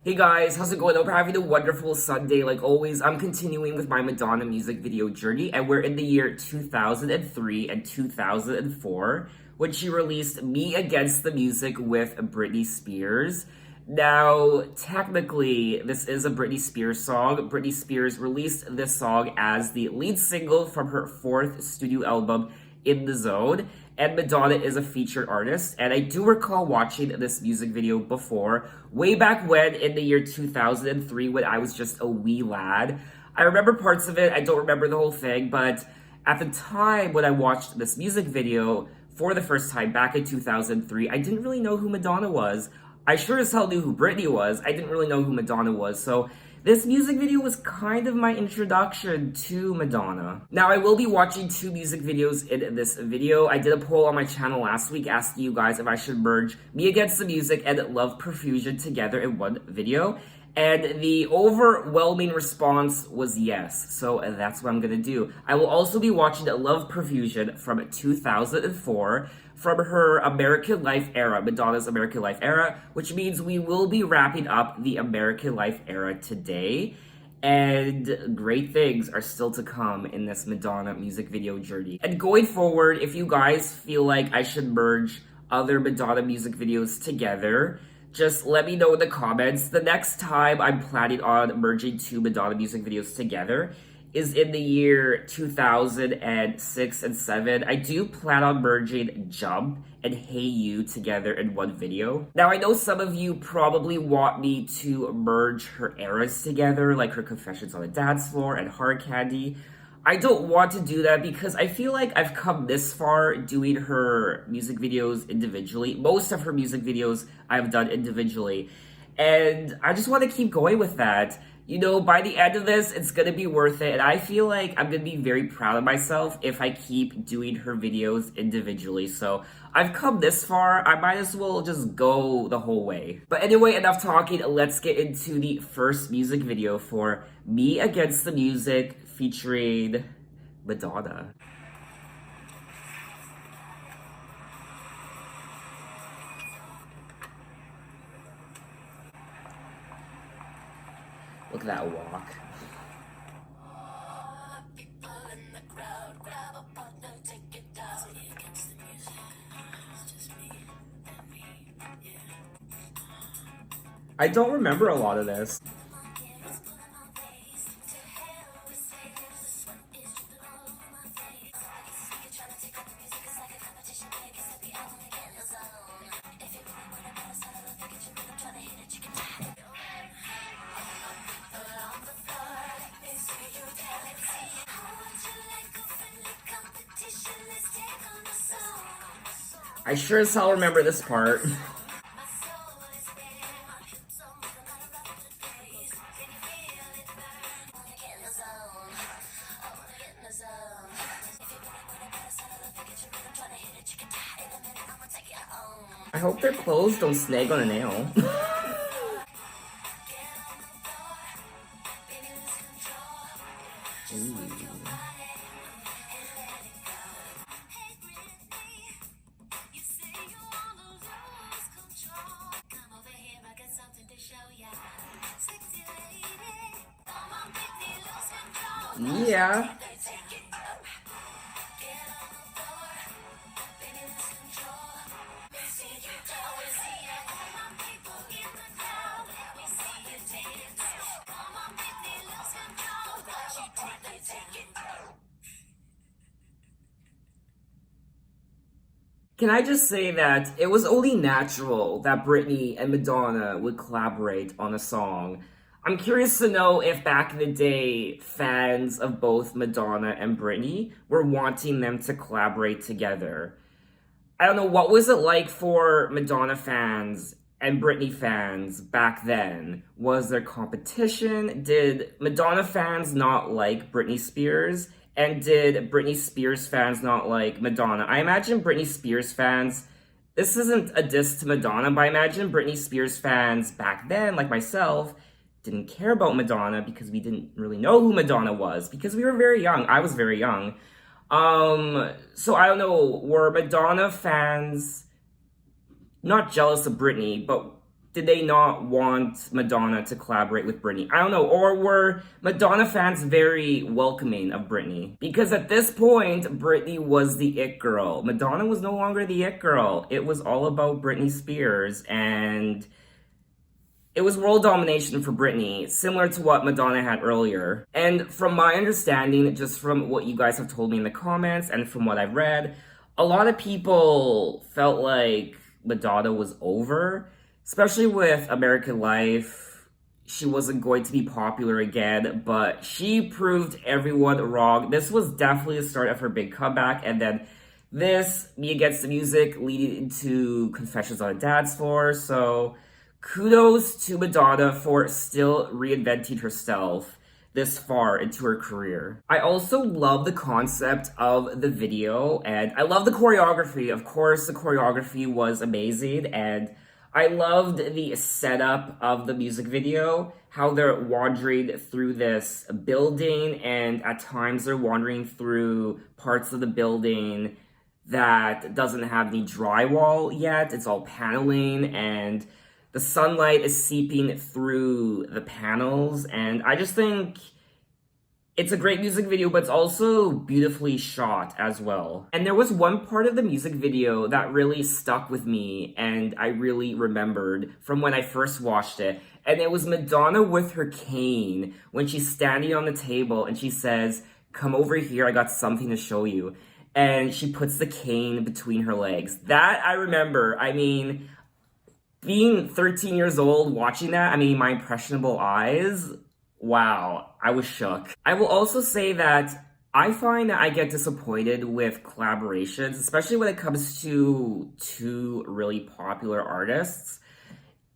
Hey guys, how's it going? Hope you're having a wonderful Sunday. Like always, I'm continuing with my Madonna music video journey, and we're in the year 2003 and 2004 when she released Me Against the Music with Britney Spears. Now, technically, this is a Britney Spears song. Britney Spears released this song as the lead single from her fourth studio album, In the Zone, and Madonna is a featured artist. And I do recall watching this music video before, way back when in the year 2003 when I was just a wee lad. I remember parts of it, I don't remember the whole thing, but at the time when I watched this music video for the first time back in 2003, I didn't really know who Madonna was. I sure as hell knew who Britney was. I didn't really know who Madonna was, so this music video was kind of my introduction to Madonna. Now, I will be watching two music videos in this video. I did a poll on my channel last week asking you guys if I should merge Me Against the Music and Love Profusion together in one video. And the overwhelming response was yes, so that's what I'm gonna do. I will also be watching Love Profusion from 2004 from her American Life era, Madonna's American Life era, which means we will be wrapping up the American Life era today. And great things are still to come in this Madonna music video journey. And going forward, if you guys feel like I should merge other Madonna music videos together, just let me know in the comments. The next time I'm planning on merging two Madonna music videos together is in the year 2006 and 7. I do plan on merging Jump and Hey You together in one video. Now, I know some of you probably want me to merge her eras together, like her Confessions on the Dance Floor and Hard Candy. I don't want to do that because I feel like I've come this far doing her music videos individually. Most of her music videos I've done individually. And I just want to keep going with that. You know, by the end of this, it's going to be worth it. And I feel like I'm going to be very proud of myself if I keep doing her videos individually. So I've come this far, I might as well just go the whole way. But anyway, enough talking. Let's get into the first music video for Me Against the Music featuring Madonna. Look at that walk. I don't remember a lot of this. I sure as hell remember this part. I hope their clothes don't snag on a nail. Ooh. Yeah. Can I just say that it was only natural that Britney and Madonna would collaborate on a song. I'm curious to know if back in the day, fans of both Madonna and Britney were wanting them to collaborate together. I don't know, what was it like for Madonna fans and Britney fans back then? Was there competition? Did Madonna fans not like Britney Spears? And did Britney Spears fans not like Madonna? I imagine Britney Spears fans, this isn't a diss to Madonna, but I imagine Britney Spears fans back then, like myself, didn't care about Madonna because we didn't really know who Madonna was because we were very young. I was very young. So I don't know, were Madonna fans not jealous of Britney, but did they not want Madonna to collaborate with Britney? I don't know. Or were Madonna fans very welcoming of Britney? Because at this point, Britney was the it girl. Madonna was no longer the it girl. It was all about Britney Spears, and it was world domination for Britney, similar to what Madonna had earlier. And from my understanding, just from what you guys have told me in the comments and from what I've read, a lot of people felt like Madonna was over, especially with American Life. She wasn't going to be popular again, but she proved everyone wrong. This was definitely the start of her big comeback, and then this, Me Against the Music, leading into Confessions on a Dance Floor, so kudos to Madonna for still reinventing herself this far into her career. I also love the concept of the video, and I love the choreography. Of course, the choreography was amazing, and I loved the setup of the music video, how they're wandering through this building, and at times they're wandering through parts of the building that doesn't have any drywall yet. It's all paneling, and the sunlight is seeping through the panels, and I just think it's a great music video, but it's also beautifully shot as well. And there was one part of the music video that really stuck with me, and I really remembered from when I first watched it, and it was Madonna with her cane when she's standing on the table and she says, "Come over here, I got something to show you." And she puts the cane between her legs. That I remember. I mean, being 13 years old, watching that, I mean, my impressionable eyes, wow, I was shook. I will also say that I find that I get disappointed with collaborations, especially when it comes to two really popular artists.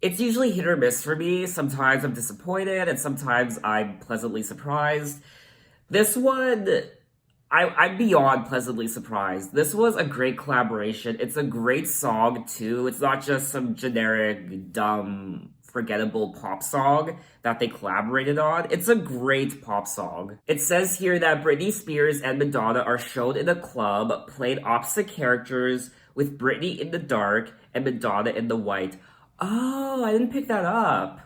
It's usually hit or miss for me. Sometimes I'm disappointed, and sometimes I'm pleasantly surprised. This one, I'm beyond pleasantly surprised. This was a great collaboration. It's a great song, too. It's not just some generic, dumb, forgettable pop song that they collaborated on. It's a great pop song. It says here that Britney Spears and Madonna are shown in a club, played opposite characters, with Britney in the dark and Madonna in the white. Oh, I didn't pick that up.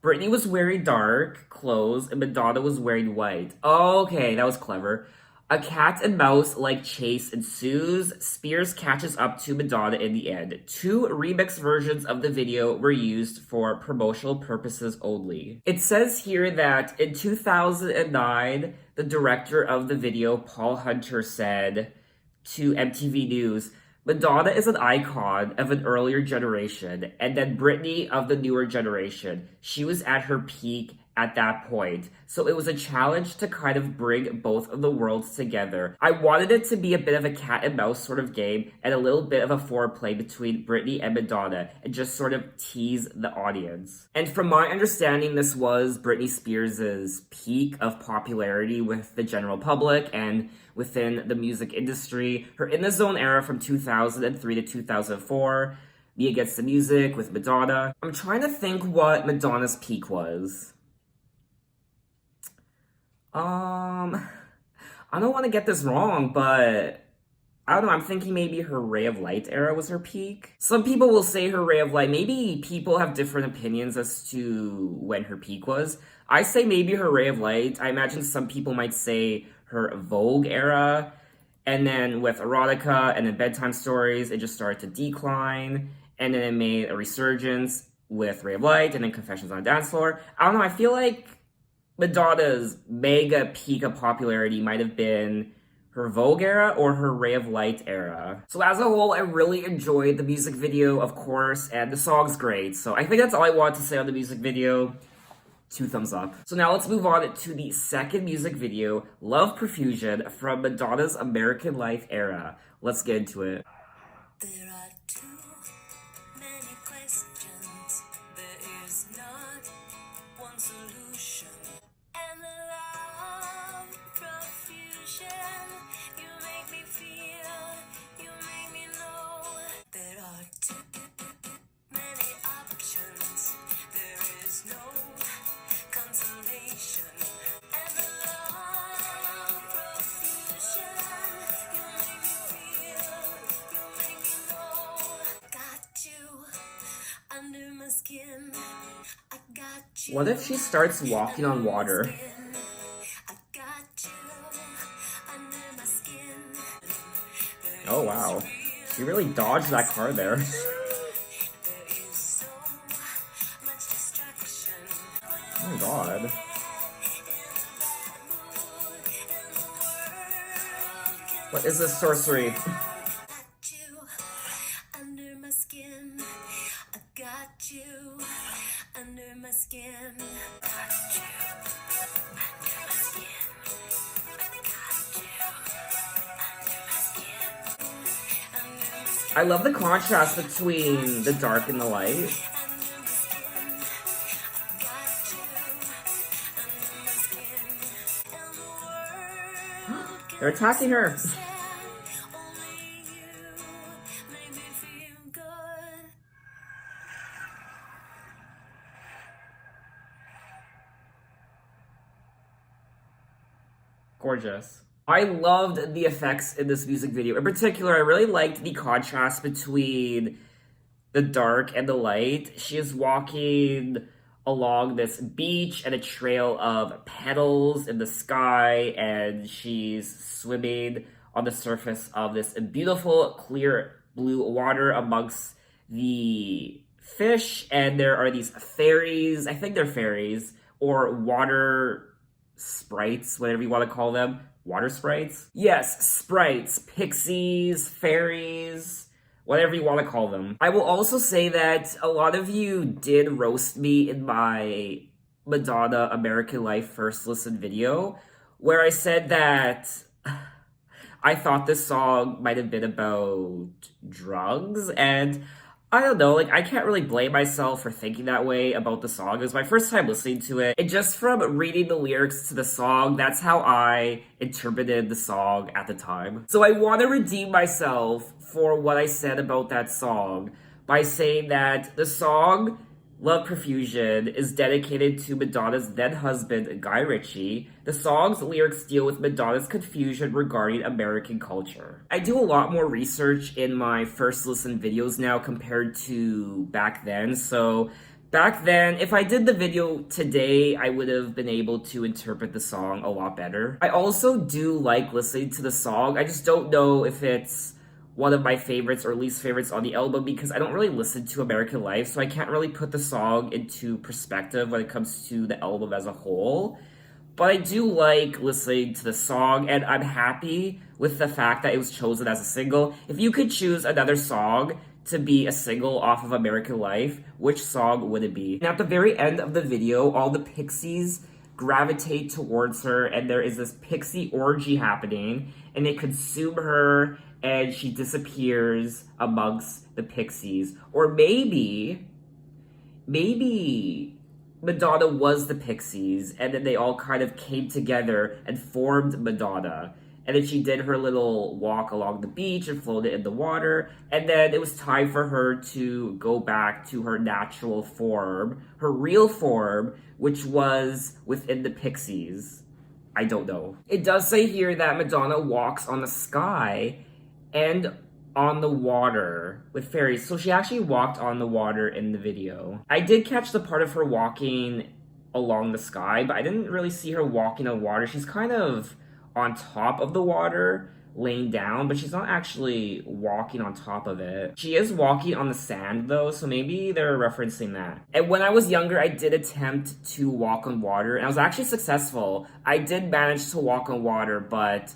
Britney was wearing dark clothes and Madonna was wearing white. Okay, that was clever. A cat and mouse like chase ensues. Spears catches up to Madonna in the end. 2 remix versions of the video were used for promotional purposes only. It says here that in 2009, the director of the video, Paul Hunter, said to MTV News, "Madonna is an icon of an earlier generation, and then Britney of the newer generation. She was at her peak at that point. So it was a challenge to kind of bring both of the worlds together. I wanted it to be a bit of a cat and mouse sort of game and a little bit of a foreplay between Britney and Madonna and just sort of tease the audience." And from my understanding, this was Britney Spears' peak of popularity with the general public and within the music industry. Her In the Zone era from 2003 to 2004, Me Against the Music with Madonna. I'm trying to think what Madonna's peak was. I don't want to get this wrong, but I don't know, I'm thinking maybe her Ray of Light era was her peak. Some people will say her Ray of Light. Maybe people have different opinions as to when her peak was. I say maybe her Ray of Light. I imagine some people might say her Vogue era, and then with Erotica and then Bedtime Stories, it just started to decline, and then it made a resurgence with Ray of Light and then Confessions on a Dance Floor. I don't know, I feel like Madonna's mega peak of popularity might have been her Vogue era or her Ray of Light era. So as a whole, I really enjoyed the music video, of course, and the song's great. So I think that's all I wanted to say on the music video. 2 thumbs up. So now let's move on to the second music video, Love Profusion, from Madonna's American Life era. Let's get into it. There are too many questions. There is not one solution. And the love profusion, you make me feel, you make me know. There are too many options. There is no consolation. And the love profusion, you make me feel, you make me know. Got you under my skin. What if she starts walking on water? I got you under my skin. Oh wow. She really dodged that car there. There is so much distraction. Oh my god. What is this sorcery? Got you under my skin. I got you under my skin. Got you under my skin. I got you under my skin. Under my skin. I love the contrast between the dark and the light. Under my skin. I got you under my skin. And the world They're attacking her. only you make me feel good. Gorgeous. I loved the effects in this music video. In particular, I really liked the contrast between the dark and the light. She is walking along this beach and a trail of petals in the sky, and she's swimming on the surface of this beautiful, clear blue water amongst the fish. And there are these fairies, I think they're fairies, or water sprites, whatever you want to call them. Water sprites? Yes, sprites, pixies, fairies, whatever you want to call them. I will also say that a lot of you did roast me in my Madonna American Life First Listen video, where I said that I thought this song might have been about drugs, and I don't know, like, I can't really blame myself for thinking that way about the song. It was my first time listening to it, and just from reading the lyrics to the song, that's how I interpreted the song at the time. So I want to redeem myself for what I said about that song by saying that the song Love Profusion is dedicated to Madonna's then-husband, Guy Ritchie. The song's lyrics deal with Madonna's confusion regarding American culture. I do a lot more research in my first listen videos now compared to back then, so back then, if I did the video today, I would have been able to interpret the song a lot better. I also do like listening to the song. I just don't know if it's one of my favorites or least favorites on the album because I don't really listen to American Life, so I can't really put the song into perspective when it comes to the album as a whole. But I do like listening to the song, and I'm happy with the fact that it was chosen as a single. If you could choose another song to be a single off of American Life, which song would it be? And at the very end of the video, all the pixies gravitate towards her, and there is this pixie orgy happening, and they consume her, and she disappears amongst the pixies. Or maybe Madonna was the pixies, and then they all kind of came together and formed Madonna. And then she did her little walk along the beach and floated in the water, and then it was time for her to go back to her natural form, her real form, which was within the pixies. I don't know. It does say here that Madonna walks on the sky and on the water with fairies. So she actually walked on the water in the video. I did catch the part of her walking along the sky, but I didn't really see her walking on water. She's kind of on top of the water, laying down, but she's not actually walking on top of it. She is walking on the sand though, so maybe they're referencing that. And when I was younger, I did attempt to walk on water, and I was actually successful. I did manage to walk on water, but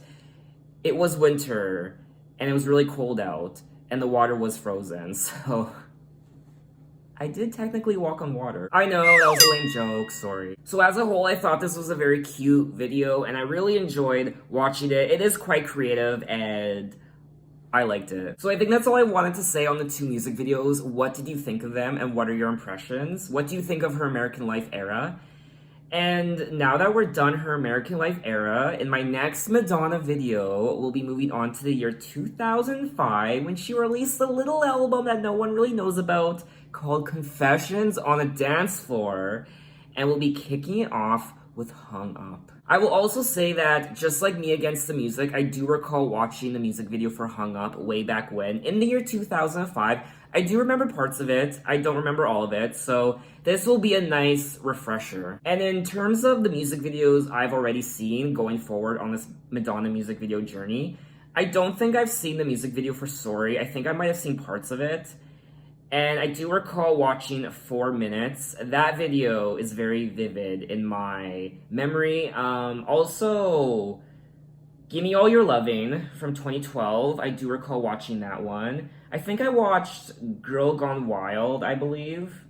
it was winter, and it was really cold out, and the water was frozen, so I did technically walk on water. I know, that was a lame joke, sorry. So as a whole, I thought this was a very cute video, and I really enjoyed watching it. It is quite creative, and I liked it. So I think that's all I wanted to say on the two music videos. What did you think of them, and what are your impressions? What do you think of her American Life era? And now that we're done her American Life era, in my next Madonna video, we'll be moving on to the year 2005 when she released a little album that no one really knows about called Confessions on a Dance Floor, and we'll be kicking it off with Hung Up. I will also say that, just like Me Against the Music, I do recall watching the music video for Hung Up way back when, in the year 2005. I do remember parts of it. I don't remember all of it. So this will be a nice refresher. And in terms of the music videos I've already seen going forward on this Madonna music video journey, I don't think I've seen the music video for Sorry. I think I might have seen parts of it. And I do recall watching 4 minutes. That video is very vivid in my memory. Also, Give Me All Your Loving from 2012. I do recall watching that one. I think I watched Girl Gone Wild, I believe.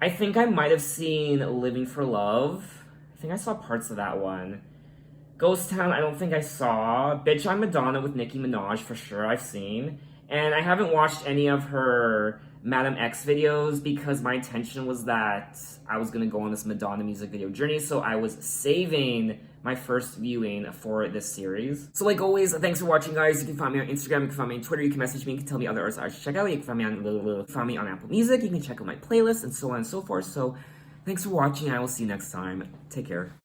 I think I might have seen Living for Love. I think I saw parts of that one. Ghost Town, I don't think I saw. Bitch, I'm Madonna with Nicki Minaj, for sure, I've seen. And I haven't watched any of her Madam X videos because my intention was that I was going to go on this Madonna music video journey, so I was saving my first viewing for this series. So like always, thanks for watching, guys. You can find me on Instagram, you can find me on Twitter, you can message me, you can tell me other artists I should check out, you can find me on Apple Music, you can check out my playlist, and so on and so forth. So thanks for watching, and I will see you next time. Take care.